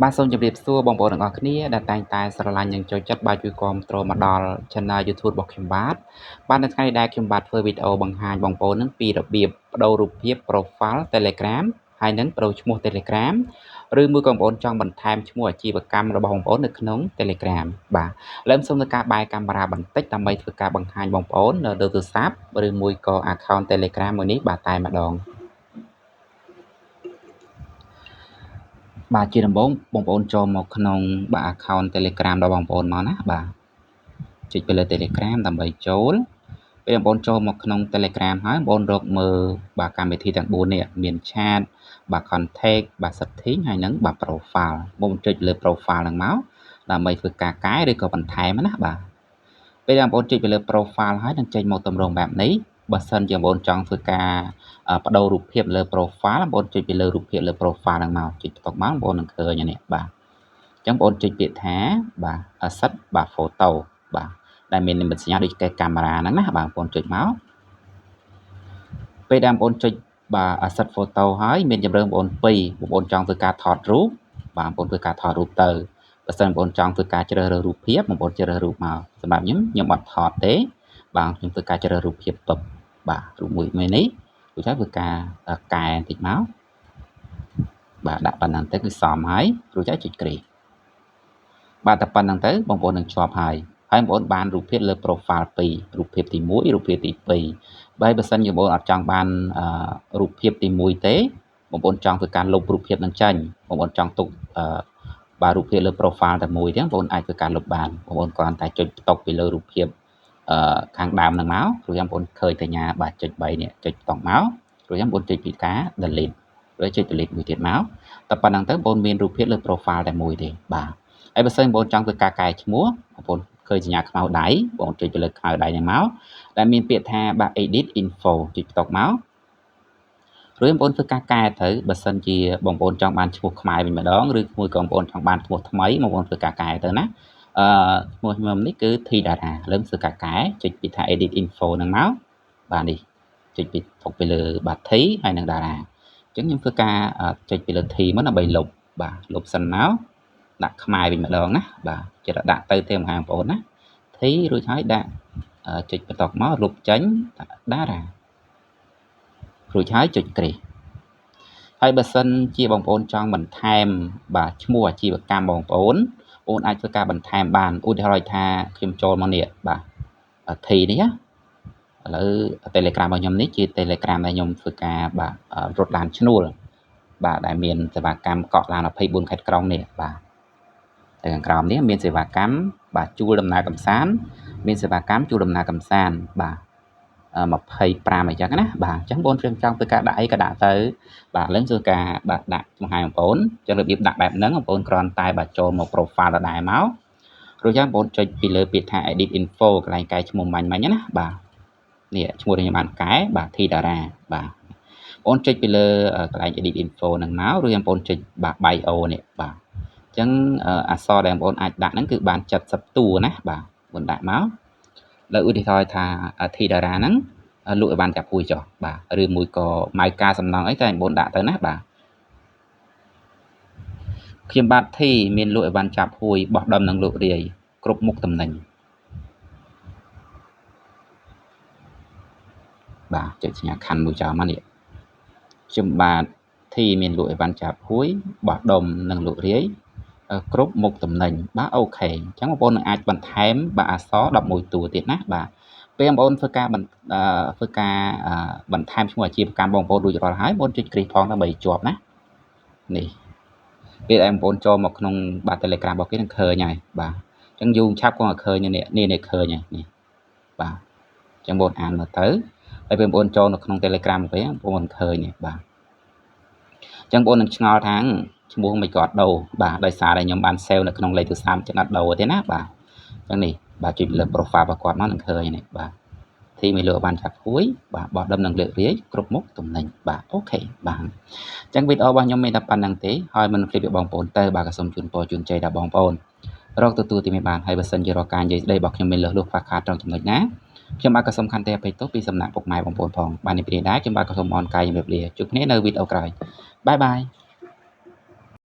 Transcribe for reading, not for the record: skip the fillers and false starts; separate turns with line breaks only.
បាទសូមជម្រាបសួរបងប្អូនទាំងអស់គ្នាដែលតែងតែស្រឡាញ់និងចូលចិត្តបាទជួយគាំទ្រមកដល់ Channel YouTube របស់ខ្ញុំបាទនៅថ្ងៃនេះដែលខ្ញុំបាទធ្វើវីដេអូបង្ហាញបងប្អូននឹងពីរបៀបបដូររូបភាព Profile Telegram ហើយនឹងបដូរឈ្មោះ Telegram ឬមួយក៏បងប្អូនចង់បន្ថែមឈ្មោះអាជីវកម្មរបស់បងប្អូននៅក្នុង Telegram បាទឥឡូវសូមធ្វើការបែរកាមេរ៉ាបន្តិចដើម្បីធ្វើការបង្ហាញបងប្អូននៅលើទូរស័ព្ទឬមួយក៏ Account Telegram មួយនេះបាទតែម្ដងបាទជាដំបូងបងប្អូនចូលមកក្នុងបាទ account Telegram របស់បងប្អូនមកណាបាទចុចទៅលើ Telegram ដើម្បីចូលពេលបងប្អូនចូលមកក្នុង Telegram ហើយបងប្អូនរកមើលបាទកម្មវិធីទាំង4នេះមាន chat បាទ contact បាទ setting ហើយនឹងបាទ profile បងចុចលើ profile ហ្នឹងមកដើម្បីធ្វើការកែឬក៏បន្ថែមណាបាទពេលបងប្អូនចុចទៅលើ profile ហើយនឹងចេញមកទម្រង់បែបនេះបើសិនជាបងប្អូនចង់ធ្វើការបដូររូបភាពលើ profile បងប្អូនចុចពីលើរូបភាពលើ profile ហ្នឹងមកចុចបន្ទាប់មកបងប្អូននឹងឃើញនេះបាទអញ្ចឹងបងប្អូនចុចពាក្យថាបាទ asset បាទ photo បាទដែលមាននិមិត្តសញ្ញាដូចកាមេរ៉ាហ្នឹងណាបាទបងប្អូនចុចមកពេលដែលបងប្អូនចុចបាទ asset photo ហើយមានជម្រើសបងប្អូន2បងប្អូនចង់ធ្វើការថតរូបបាទបងប្អូនធ្វើការថតរូបទៅបើសិនបងប្អូនចង់ធ្វើការជ្រើសរើសរូបភាពបងប្អូនជ្រើសរើសរូបមកសម្រាប់ខ្ញុំអត់ថតទេបាទខ្ញុំធ្វើការជ្រើសរូបភាពទុកបាទរូបមួយនេះគឺថាធ្វើការកែបន្តិចមកបាទដាក់ប៉ុណ្ណឹងទៅគឺសមហើយរួចហើយចុចគ្រីបាទតែប៉ុណ្ណឹងទៅបងប្អូននឹងជាប់ហើយបងប្អូនបានរូបភាពលើ profile 2រូបភាពទី1រូបភាពទី2បើសិនជាបងប្អូនអត់ចង់បានរូបភាពទី1ទេបងប្អូនចង់ធ្វើការលុបរូបភាពនឹងចេញបងប្អូនចង់ទុកបាទរូបភាពលើ profile តែមួយទេបងប្អូនអាចធ្វើការលុបបានបងប្អូនគ្រាន់តែចុចតុកពីលើរូបភាពខាងដើមហ្នឹងមករួចបងប្អូនឃើញតញ្ញាបាទចុច3នេះចុចតុកមករួចបងប្អូនចុចពីការ delete រួចចុច delete មួយទៀតមកតែប៉ុណ្ណឹងទៅបងប្អូនមានរូបភាពលើ profile តែមួយទេបាទហើយបើសិនបងប្អូនចង់ធ្វើការកែឈ្មោះបងប្អូនឃើញសញ្ញាខ្មៅដៃបងប្អូនចុចទៅលើខ្មៅដៃហ្នឹងមកដែលមានពាក្យថាបាទ edit info ចុចតុកមករួចបងប្អូនធ្វើការកែទៅបើសិនជាបងប្អូនចង់បានឈ្មោះខ្មែរវិញម្ដងឬមួយក៏បងប្អូនចង់បានឈ្មោះថ្មីបងប្អូនធ្វើការកែទៅណាឈ្មោះខ្ញុំនេះគឺ Thi Dara លើធ្វើការកែចុចពីថា edit info ហ្នឹងមកបាទនេះចុចពីទុកពីលើបាទ Thi ហើយនឹង Dara អញ្ចឹងខ្ញុំធ្វើការចុចពីលើ Thi មកដើម្បីលុបបាទលុបសិនមកដាក់ខ្មែរវិញម្ដងណាបាទចិត្តដាក់ទៅទេបងប្អូនណា Thi រួចហើយដាក់ចុចបន្តមកលុបចេញ Dara រួចហើយចុចគ្រីហើយបើសិនជាបងប្អូនចង់បន្ថែមបាទឈ្មោះអាជីវកម្មបងប្អូនអាចធ្វើការបន្ថែមបានឧទាហរណ៍ថាខ្ញុំចូលមកនេះបាទធីនេះឥឡូវ Telegram របស់ខ្ញុំនេះជា Telegram ដែលខ្ញុំធ្វើការបាទរត់ឡានឈ្នួលបាទដែលមានសេវាកម្មកក់ឡាន24ខេត្តក្រុងនេះបាទតែខាងក្រោមនេះមានសេវាកម្មបាទជួលដំណើរកម្សាន្តមានសេវាកម្មជួលដំណើរកម្សាន្តបាទ25អញ្ចឹងណាបាទអញ្ចឹងបងប្អូនចង់ធ្វើការដាក់អីក៏ដាក់ទៅបាទឥឡូវធ្វើការបាទដាក់បង្ហាញបងប្អូនអញ្ចឹងរបៀបដាក់បែបហ្នឹងបងប្អូនគ្រាន់តែបាទចូលមក profile ដដែលមករួចហើយបងប្អូនចុចពីលើពាក្យថា edit info កន្លែងកែឈ្មោះមាញ់ណាបាទនេះឈ្មោះរបស់ខ្ញុំបានកែបាទ Thi Dara បាទបងប្អូនចុចពីលើកន្លែង edit info ហ្នឹងមករួចបងប្អូនចុចបាទ bio នេះបាទអញ្ចឹងអក្សរដែលបងប្អូនអាចដាក់ហ្នឹងគឺបាន70តួណាបាទបងដាក់មកលើឧទាហរណ៍ថា Thi Dara ហ្នឹងលក់ឲ្យបានចាប់ហួយចុះបាទឬមួយក៏ម៉ៅការសំណងអីតែបងដាក់ទៅណាបាទខ្ញុំបាទ Thi មានលក់ឲ្យបានចាប់ហួយបោះដុំនឹងលក់រាយគ្រប់មុខតំណែងបាទចុចសញ្ញាខណ្ឌមួយចោលមកនេះខ្ញុំបាទ Thi មានលក់ឲ្យបានចាប់ហួយបោះដុំនឹងលក់រាយគ្រប់មុខតំណែងបាទអូខេអញ្ចឹងបងប្អូននឹងអាចបន្ថែមបាទអក្សរ11តួទៀតណាបាទពេលបងប្អូនធ្វើការបន្ថែមឈ្មោះអាជីវកម្មបងប្អូនរួចរាល់ហើយបងប្អូនចុចគ្រីសផងដើម្បីជាប់ណានេះពេលដែលបងប្អូនចូលមកក្នុងបាទ Telegram របស់គេនឹងឃើញហើយបាទអញ្ចឹងយូរឆាប់ក៏ឃើញនេះឃើញហើយនេះបាទអញ្ចឹងបងប្អូនអានមើលទៅហើយពេលបងប្អូនចូលនៅក្នុង Telegram របស់គេបងប្អូនឃើញនេះបាទអញ្ចឹងបងប្អូននឹងឆ្ងល់ថាឈ្មោះមិនក៏អត់ដូរបាទដោយសារតែខ្ញុំបាន save នៅក្នុងលេខទូរស័ព្ទចឹងអត់ដូរទេណាបាទអញ្ចឹងនេះបាទចុចលើ profile របស់គាត់មកនឹងឃើញនេះបាទធីមានលក់បានចាប់ហួយបាទបោះដុំនឹងលើករាយគ្រប់មុខតំណែងបាទអូខេបាទអញ្ចឹងវីដេអូរបស់ខ្ញុំមានតែប៉ុណ្្នឹងទេហើយមិនឃ្លីបឲ្យបងប្អូនទៅបាទក៏សូមជូនពរជូនជ័យដល់បងប្អូនរកទទួលទីមានបានហើយបើសិនជារកការនិយាយស្ដីរបស់ខ្ញុំមានលើសលួសខ្វះខាតត្រង់ចំណុចណាខ្ញុំបាទក៏សូមខន្តីអភ័យទោសពីសំណាក់ពុកម៉ែបងប្អូនផងបាទនេះពីនេះដែរខ្ញុំបាទក៏សូមអរកាយជំរាបលាជួបគ្នានៅវីដេអូក្រោយបាយបាយ